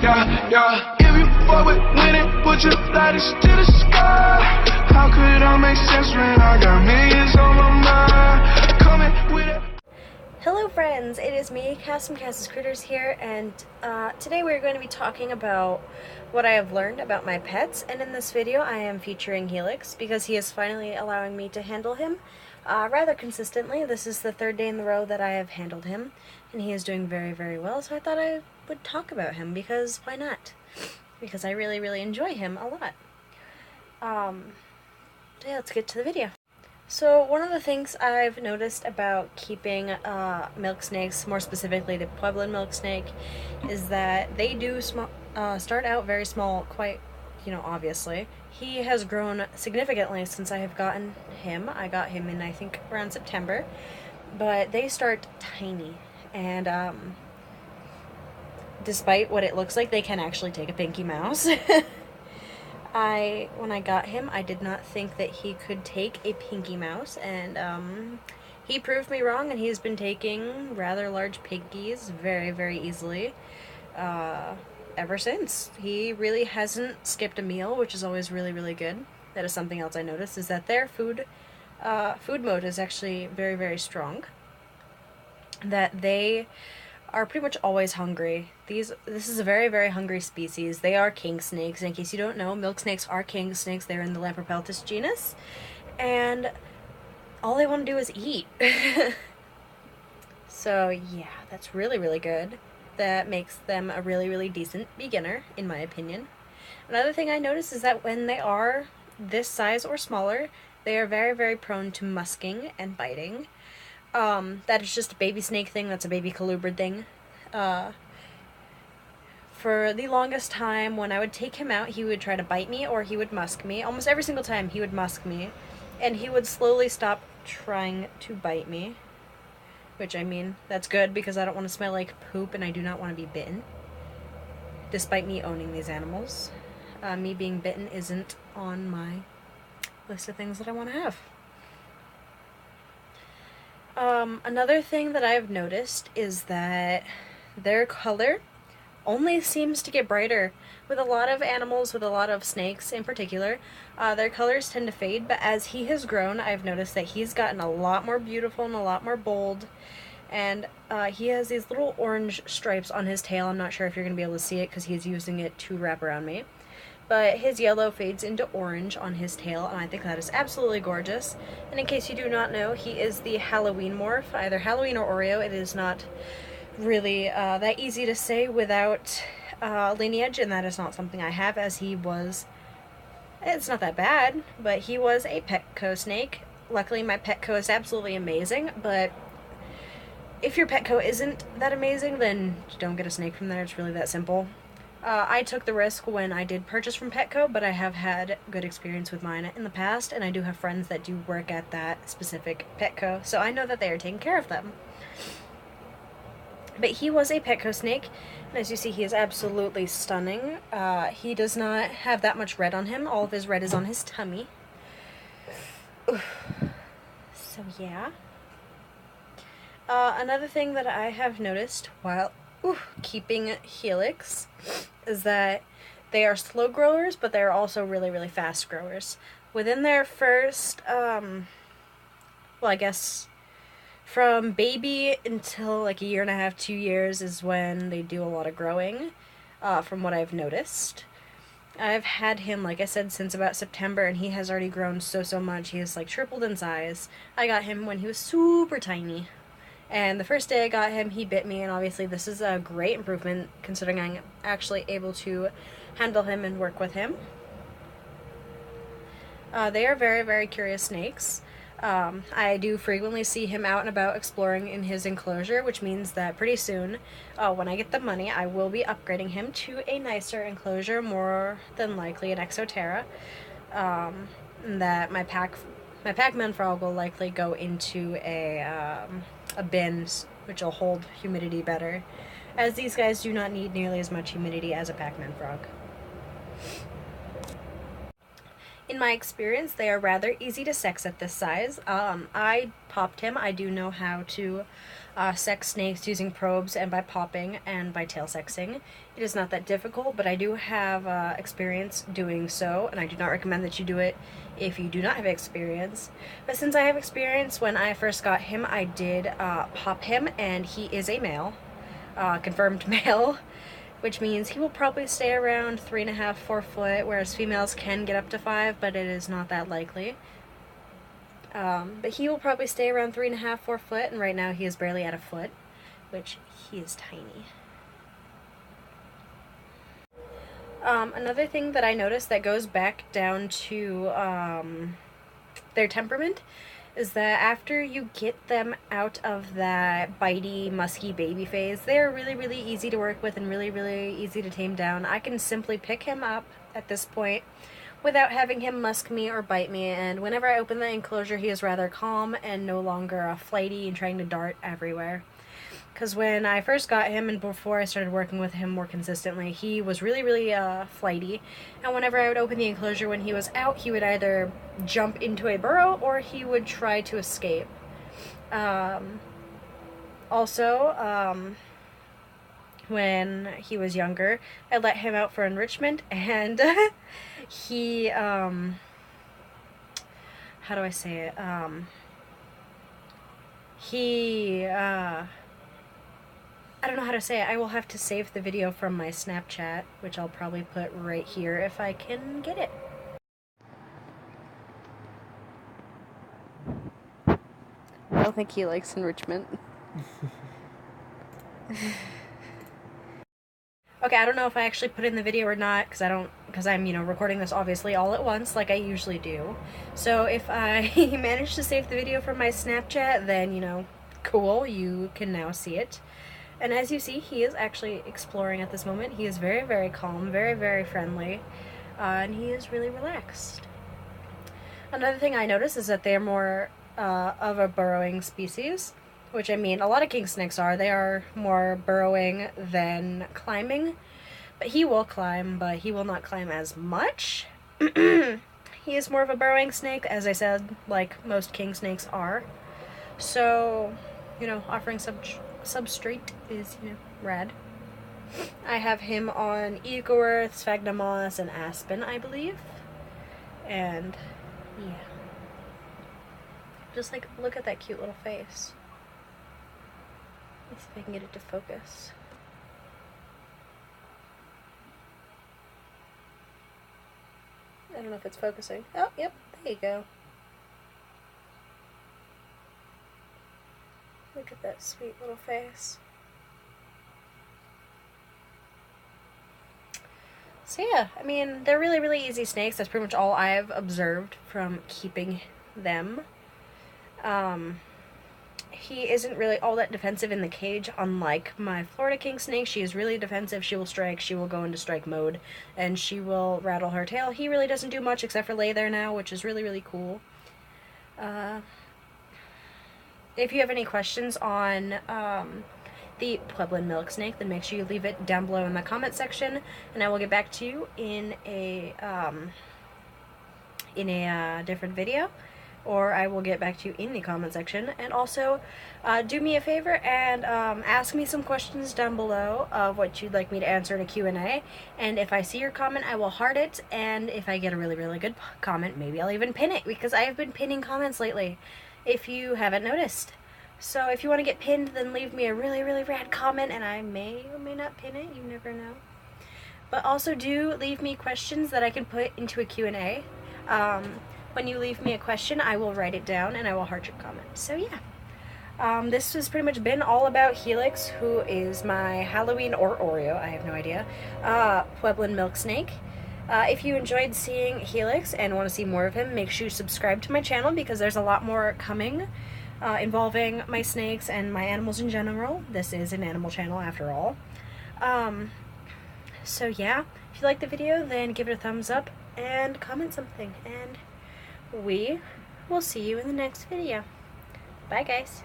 yeah. If you fuck with winning, put your lighters to the sky. How could I make sense when I got millions on my mind? Coming with it. Hello friends, it is me, Cass Critters here, and today we're going to be talking about what I have learned about my pets, and in this video I am featuring Helix because he is finally allowing me to handle him rather consistently. This is the third day in the row that I have handled him, and he is doing very, very well, so I thought I would talk about him because why not? Because I really, really enjoy him a lot. So yeah, let's get to the video. So one of the things I've noticed about keeping milk snakes, more specifically the Pueblan milksnake, is that they do start out very small, quite, obviously. He has grown significantly since I have gotten him. I got him in, I think, around September. But they start tiny, and despite what it looks like, they can actually take a Pinky Mouse. When I got him, I did not think that he could take a Pinky Mouse, and he proved me wrong, and he's been taking rather large Pinkies very, very easily ever since. He really hasn't skipped a meal, which is always really, really good. That is something else I noticed, is that their food mode is actually very, very strong. That they are pretty much always hungry. This is a very, very hungry species. They are king snakes. In case you don't know, milk snakes are king snakes. They're in the Lepropeltis genus. And all they want to do is eat. So yeah, that's really, really good. That makes them a really, really decent beginner, in my opinion. Another thing I noticed is that when they are this size or smaller, they are very, very prone to musking and biting. That is just a baby snake thing. That's a baby colubrid thing. For the longest time, when I would take him out, he would try to bite me or he would musk me. Almost every single time he would musk me, and he would slowly stop trying to bite me. Which, I mean, that's good because I don't want to smell like poop and I do not want to be bitten. Despite me owning these animals. Me being bitten isn't on my list of things that I want to have. Another thing that I've noticed is that their color only seems to get brighter. With a lot of animals, with a lot of snakes in particular, their colors tend to fade, but as he has grown, I've noticed that he's gotten a lot more beautiful and a lot more bold, and he has these little orange stripes on his tail. I'm not sure if you're going to be able to see it because he's using it to wrap around me. But his yellow fades into orange on his tail, and I think that is absolutely gorgeous. And in case you do not know, he is the Halloween morph, either Halloween or Oreo. It is not really that easy to say without lineage, and that is not something I have, as he was, it's not that bad, but he was a Petco snake. Luckily, my Petco is absolutely amazing, but if your Petco isn't that amazing, then don't get a snake from there. It's really that simple. I took the risk when I did purchase from Petco, but I have had good experience with mine in the past, and I do have friends that do work at that specific Petco, so I know that they are taking care of them. But he was a Petco snake, and as you see, he is absolutely stunning. He does not have that much red on him. All of his red is on his tummy. So yeah. Another thing that I have noticed while keeping Helix is that they are slow growers, but they're also really, really fast growers. Within their first, well, I guess from baby until like a year and a half, 2 years is when they do a lot of growing, from what I've noticed. I've had him, like I said, since about September, and he has already grown so much. He has like tripled in size. I got him when he was super tiny. And the first day I got him, he bit me, and obviously this is a great improvement considering I'm actually able to handle him and work with him. They are very, very curious snakes. I do frequently see him out and about exploring in his enclosure, which means that pretty soon, when I get the money, I will be upgrading him to a nicer enclosure, more than likely an Exoterra. That my Pac-Man frog will likely go into a bin, which will hold humidity better, as these guys do not need nearly as much humidity as a Pac-Man frog. In my experience, they are rather easy to sex at this size. I popped him. I do know how to sex snakes using probes and by popping and by tail sexing. It is not that difficult, but I do have experience doing so, and I do not recommend that you do it if you do not have experience. But since I have experience, when I first got him, I did pop him, and he is a male, confirmed male, which means he will probably stay around 3.5, 4 foot, whereas females can get up to 5, but it is not that likely. But he will probably stay around 3.5, 4 foot, and right now he is barely at a foot, which he is tiny. Another thing that I noticed that goes back down to their temperament is that after you get them out of that bitey, musky baby phase, they're really, really easy to work with and really, really easy to tame down. I can simply pick him up at this point without having him musk me or bite me, and whenever I open the enclosure, he is rather calm and no longer flighty and trying to dart everywhere. Because when I first got him and before I started working with him more consistently, he was really, really flighty. And whenever I would open the enclosure when he was out, he would either jump into a burrow or he would try to escape. When he was younger, I let him out for enrichment, and he, how do I say it? I don't know how to say it. I will have to save the video from my Snapchat, which I'll probably put right here if I can get it. I don't think he likes enrichment. Okay, I don't know if I actually put in the video or not, because I'm, recording this obviously all at once, like I usually do. So if I manage to save the video from my Snapchat, then, cool, you can now see it. And as you see, he is actually exploring at this moment. He is very, very calm, very, very friendly, and he is really relaxed. Another thing I noticed is that they're more of a burrowing species, which I mean, a lot of king snakes are. They are more burrowing than climbing, but he will climb, but he will not climb as much. He is more of a burrowing snake, as I said, like most king snakes are. So, offering substrate is, rad. I have him on Eco Earth, Sphagnum Moss, and Aspen, I believe. And, yeah. Just, look at that cute little face. Let's see if I can get it to focus. I don't know if it's focusing. Oh, yep, there you go. Look at that sweet little face. So yeah, I mean, they're really, really easy snakes. That's pretty much all I've observed from keeping them. He isn't really all that defensive in the cage, unlike my Florida king snake. She is really defensive. She will strike, she will go into strike mode, and she will rattle her tail. He really doesn't do much except for lay there now, which is really, really cool. If you have any questions on the Pueblan Milksnake, then make sure you leave it down below in the comment section, and I will get back to you in a different video, or I will get back to you in the comment section. And also, do me a favor and ask me some questions down below of what you'd like me to answer in a Q&A, and if I see your comment, I will heart it, and if I get a really, really good comment, maybe I'll even pin it, because I have been pinning comments lately, if you haven't noticed. So if you want to get pinned, then leave me a really, really rad comment, and I may or may not pin it, you never know. But also do leave me questions that I can put into a Q&A. When you leave me a question, I will write it down and I will heart your comment. So yeah, this has pretty much been all about Helix, who is my Halloween or Oreo, I have no idea, Pueblan Milksnake. If you enjoyed seeing Helix and want to see more of him, make sure you subscribe to my channel, because there's a lot more coming involving my snakes and my animals in general. This is an animal channel after all. So yeah, if you liked the video, then give it a thumbs up and comment something, and we will see you in the next video. Bye guys.